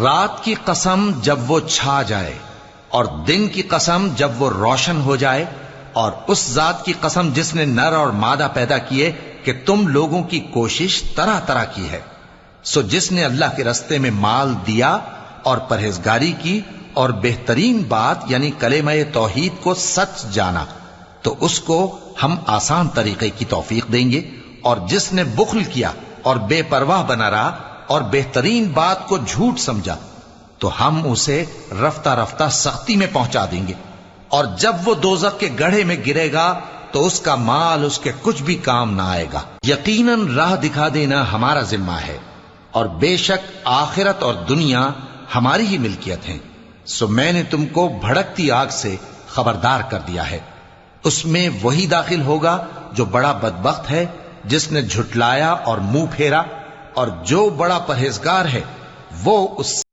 رات کی قسم جب وہ چھا جائے اور دن کی قسم جب وہ روشن ہو جائے، اور اس ذات کی قسم جس نے نر اور مادہ پیدا کیے کہ تم لوگوں کی کوشش طرح طرح کی ہے۔ سو جس نے اللہ کے رستے میں مال دیا اور پرہیزگاری کی اور بہترین بات یعنی کلمہ توحید کو سچ جانا، تو اس کو ہم آسان طریقے کی توفیق دیں گے، اور جس نے بخل کیا اور بے پرواہ بنا رہا اور بہترین بات کو جھوٹ سمجھا، تو ہم اسے رفتہ رفتہ سختی میں پہنچا دیں گے، اور جب وہ دوزخ کے گڑھے میں گرے گا تو اس کا مال اس کے کچھ بھی کام نہ آئے گا۔ یقیناً راہ دکھا دینا ہمارا ذمہ ہے، اور بے شک آخرت اور دنیا ہماری ہی ملکیت ہیں۔ سو میں نے تم کو بھڑکتی آگ سے خبردار کر دیا ہے، اس میں وہی داخل ہوگا جو بڑا بدبخت ہے، جس نے جھٹلایا اور منہ پھیرا، اور جو بڑا پرہیزگار ہے وہ اس